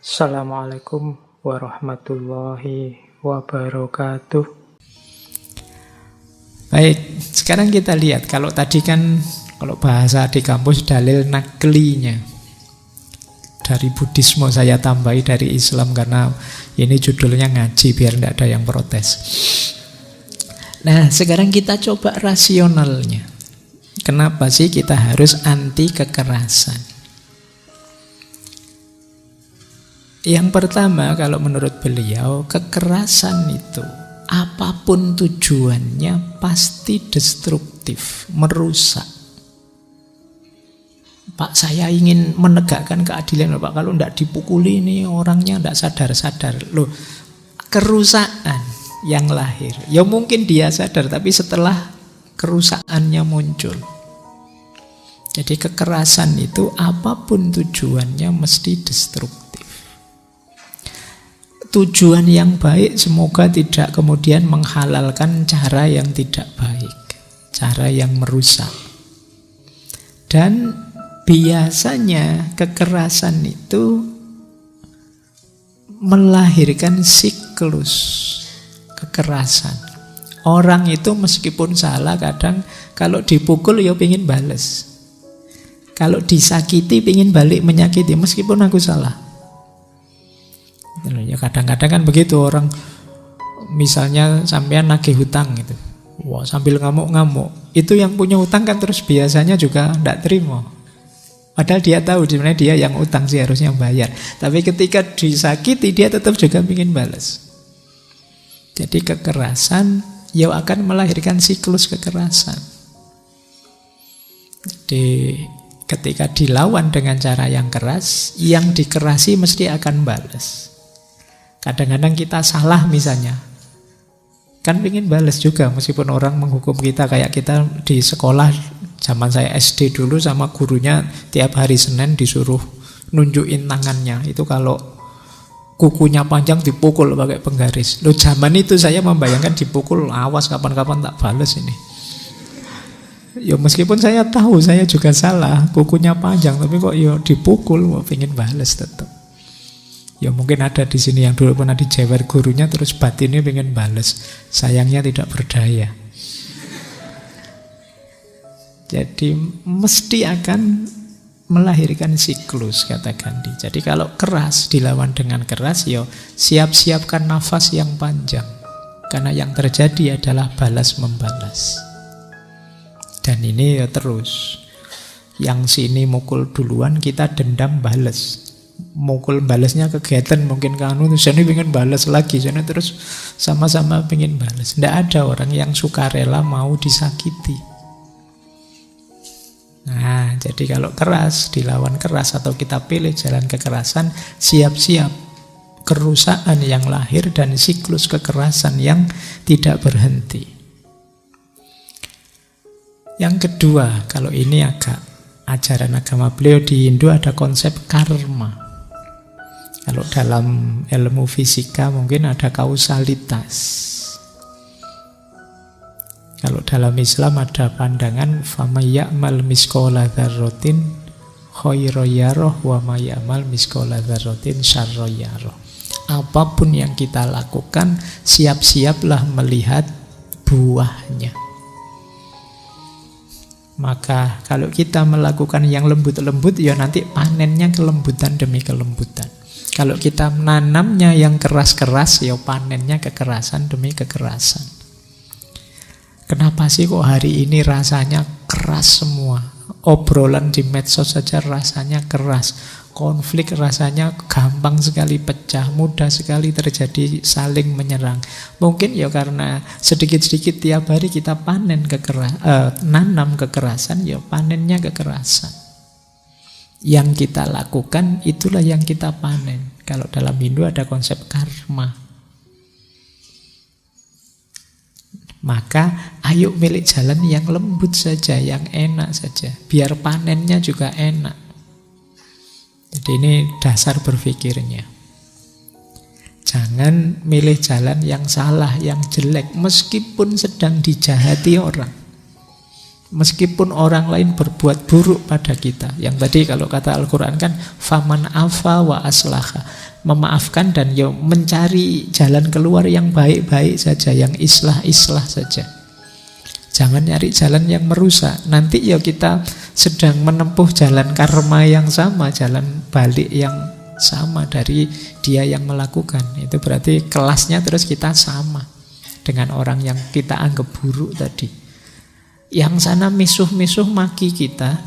Assalamualaikum warahmatullahi wabarakatuh. Baik, sekarang kita lihat. Kalau tadi kan, kalau bahasa di kampus dalil naklinya. Dari Buddhisme saya tambahi dari Islam karena ini judulnya ngaji biar tidak ada yang protes. Nah, sekarang kita coba rasionalnya. Kenapa sih kita harus anti kekerasan? Yang pertama, kalau menurut beliau, kekerasan itu apapun tujuannya pasti destruktif, merusak. Pak, saya ingin menegakkan keadilan, Pak. Kalau tidak dipukuli ini orangnya tidak sadar-sadar. Loh, kerusakan yang lahir. Ya mungkin dia sadar, tapi setelah kerusakannya muncul. Jadi kekerasan itu apapun tujuannya mesti destruktif. Tujuan yang baik semoga tidak kemudian menghalalkan cara yang tidak baik, cara yang merusak. Dan biasanya kekerasan itu melahirkan siklus kekerasan. Orang itu meskipun salah kadang kalau dipukul ya pengen bales. Kalau disakiti pengen balik menyakiti meskipun aku salah. Ya kadang-kadang kan begitu orang, misalnya sampean nagih hutang gitu. Wah, sambil ngamuk-ngamuk. Itu yang punya hutang kan terus biasanya juga tidak terima. Padahal dia tahu sebenarnya dia yang utang sih harusnya bayar. Tapi ketika disakiti dia tetap juga ingin balas. Jadi kekerasan ya akan melahirkan siklus kekerasan. Jadi ketika dilawan dengan cara yang keras, yang dikerasi mesti akan balas. Kadang-kadang kita salah misalnya, kan ingin balas juga meskipun orang menghukum kita. Kayak kita di sekolah, zaman saya SD dulu sama gurunya tiap hari Senin disuruh nunjukin tangannya. Itu kalau kukunya panjang dipukul pakai penggaris. Loh, zaman itu saya membayangkan dipukul, awas kapan-kapan tak balas ini. Ya meskipun saya tahu saya juga salah, kukunya panjang, tapi kok ya dipukul, mau pengen balas tetap. Ya mungkin ada di sini yang dulu pernah dijewer gurunya terus batinnya pengen bales. Sayangnya tidak berdaya. Jadi mesti akan melahirkan siklus, kata Gandhi. Jadi kalau keras dilawan dengan keras, ya siap-siapkan nafas yang panjang. Karena yang terjadi adalah balas membalas. Dan ini ya terus. Yang sini mukul duluan, kita dendam balas. Mukul balasnya kegiatan mungkin kanu terus ini pengen balas lagi, jadi terus sama-sama pengen balas. Tidak ada orang yang sukarela mau disakiti. Nah, jadi kalau keras dilawan keras atau kita pilih jalan kekerasan, siap-siap kerusakan yang lahir dan siklus kekerasan yang tidak berhenti. Yang kedua, kalau ini agak ajaran agama beliau di Hindu ada konsep karma. Kalau dalam ilmu fisika mungkin ada kausalitas. Kalau dalam Islam ada pandangan famayyamal misqala dzarratin khairan yarah wa mayyamal misqala dzarratin syarran yarah. Apapun yang kita lakukan, siap-siaplah melihat buahnya. Maka kalau kita melakukan yang lembut-lembut, ya nanti panennya kelembutan demi kelembutan. Kalau kita menanamnya yang keras-keras, ya panennya kekerasan demi kekerasan. Kenapa sih kok hari ini rasanya keras semua? Obrolan di medsos saja rasanya keras. Konflik rasanya gampang sekali pecah, mudah sekali terjadi saling menyerang. Mungkin ya karena sedikit-sedikit tiap hari kita panen nanam kekerasan, ya panennya kekerasan. Yang kita lakukan itulah yang kita panen. Kalau dalam Hindu ada konsep karma. Maka ayo milih jalan yang lembut saja, yang enak saja, biar panennya juga enak. Jadi ini dasar berpikirnya. Jangan milih jalan yang salah, yang jelek, meskipun sedang dijahati orang. Meskipun orang lain berbuat buruk pada kita. Yang tadi kalau kata Al-Quran kan faman afa wa aslaha. memaafkan dan ya mencari jalan keluar yang baik-baik saja, yang islah-islah saja. Jangan nyari jalan yang merusak. Nanti ya kita sedang menempuh jalan karma yang sama, jalan balik yang sama dari dia yang melakukan. Itu berarti kelasnya terus kita sama dengan orang yang kita anggap buruk tadi. Yang sana misuh-misuh maki kita,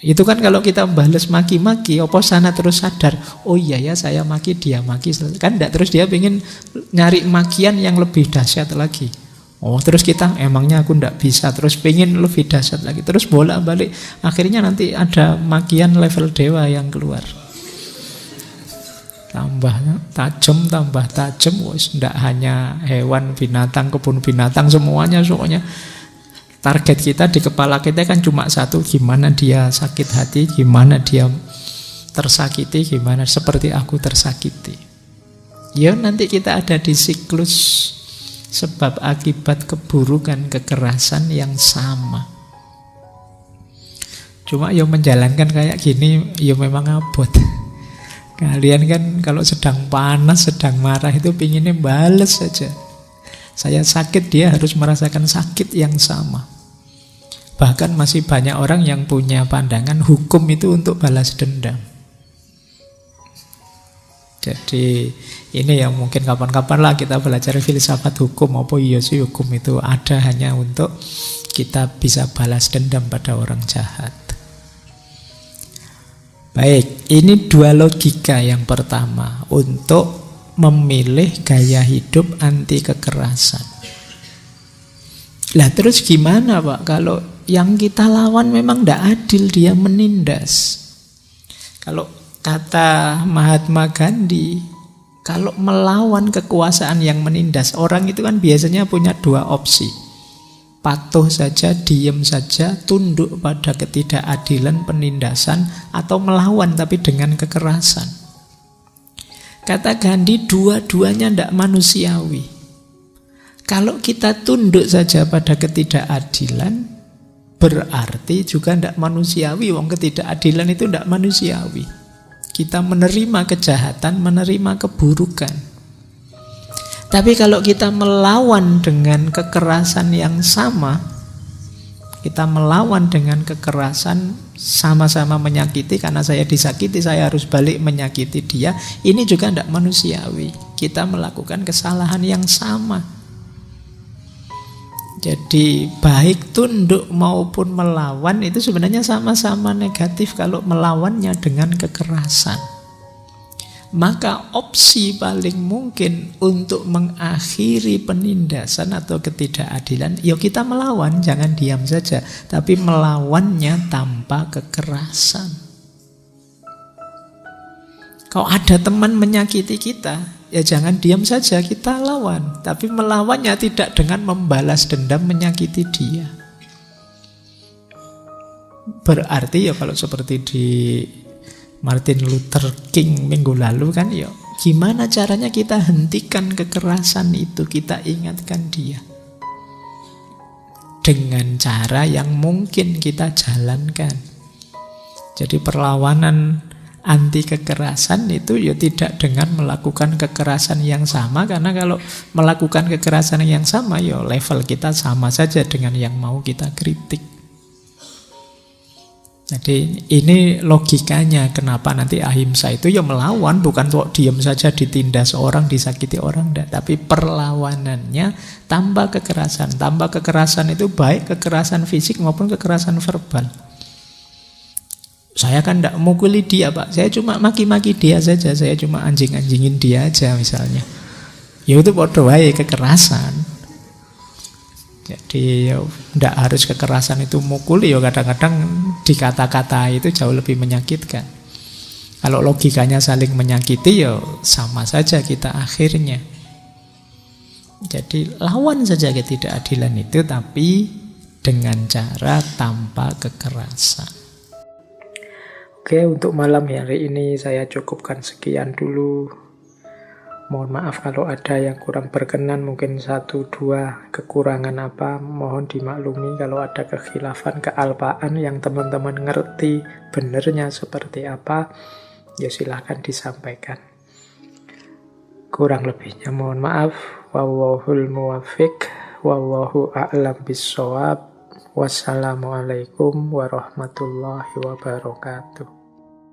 itu kan kalau kita balas maki-maki, apa sana terus sadar, oh iya ya saya maki, dia maki, kan enggak, terus dia pengen nyari makian yang lebih dahsyat lagi. Oh terus kita, emangnya aku enggak bisa, terus pengen lebih dahsyat lagi, terus bolak-balik, akhirnya nanti ada makian level dewa yang keluar. Tambah tajam, enggak hanya hewan, binatang, kebun binatang, semuanya soalnya. Target kita di kepala kita kan cuma satu, gimana dia sakit hati, gimana dia tersakiti, gimana seperti aku tersakiti. Ya nanti kita ada di siklus sebab akibat keburukan, kekerasan yang sama. Cuma ya menjalankan kayak gini ya memang abot. Kalian kan kalau sedang panas, sedang marah itu pinginnya bales saja. Saya sakit, dia harus merasakan sakit yang sama. Bahkan masih banyak orang yang punya pandangan hukum itu untuk balas dendam. Jadi ini yang mungkin kapan-kapan lah kita belajar filsafat hukum. Apa iya sih hukum itu ada hanya untuk kita bisa balas dendam pada orang jahat. Baik, ini dua logika. Yang pertama, untuk memilih gaya hidup anti kekerasan. Lah terus gimana Pak kalau yang kita lawan memang tidak adil, dia menindas? Kalau kata Mahatma Gandhi, kalau melawan kekuasaan yang menindas, orang itu kan biasanya punya dua opsi. Patuh saja, diam saja, tunduk pada ketidakadilan, penindasan, atau melawan tapi dengan kekerasan. Kata Gandhi, dua-duanya tidak manusiawi. Kalau kita tunduk saja pada ketidakadilan, berarti juga tidak manusiawi. Wong ketidakadilan itu tidak manusiawi. Kita menerima kejahatan, menerima keburukan. Tapi kalau kita melawan dengan kekerasan yang sama, kita melawan dengan kekerasan, sama-sama menyakiti, karena saya disakiti, saya harus balik menyakiti dia. Ini juga tidak manusiawi. Kita melakukan kesalahan yang sama. Jadi baik tunduk maupun melawan itu sebenarnya sama-sama negatif kalau melawannya dengan kekerasan. Maka opsi paling mungkin untuk mengakhiri penindasan atau ketidakadilan, ya kita melawan, jangan diam saja, tapi melawannya tanpa kekerasan. Kalau ada teman menyakiti kita, ya jangan diam saja, kita lawan. Tapi melawannya tidak dengan membalas dendam menyakiti dia. Berarti ya kalau seperti di Martin Luther King minggu lalu kan, ya gimana caranya kita hentikan kekerasan itu, kita ingatkan dia. Dengan cara yang mungkin kita jalankan. Jadi perlawanan anti kekerasan itu ya tidak dengan melakukan kekerasan yang sama, karena kalau melakukan kekerasan yang sama ya level kita sama saja dengan yang mau kita kritik. Jadi ini logikanya kenapa nanti ahimsa itu ya melawan, bukan kok diam saja ditindas orang, disakiti orang, enggak, tapi perlawanannya tanpa kekerasan. Tanpa kekerasan itu baik kekerasan fisik maupun kekerasan verbal. Saya kan tidak mukuli dia Pak, saya cuma maki-maki dia saja, saya cuma anjing-anjingin dia aja misalnya. Ya itu podo wae kekerasan. Jadi ya tidak harus kekerasan itu mukuli, ya kadang-kadang di kata-kata itu jauh lebih menyakitkan. Kalau logikanya saling menyakiti ya sama saja kita akhirnya. Jadi lawan saja ketidakadilan itu, tapi dengan cara tanpa kekerasan. Oke, untuk malam hari ini saya cukupkan sekian dulu. Mohon maaf kalau ada yang kurang berkenan, mungkin 1-2 kekurangan apa, mohon dimaklumi. Kalau ada kekhilafan, kealpaan yang teman-teman ngerti benernya seperti apa, ya silahkan disampaikan. Kurang lebihnya mohon maaf. Wallahul muwaffiq, wallahu a'lam bissawab. Wassalamualaikum warahmatullahi wabarakatuh.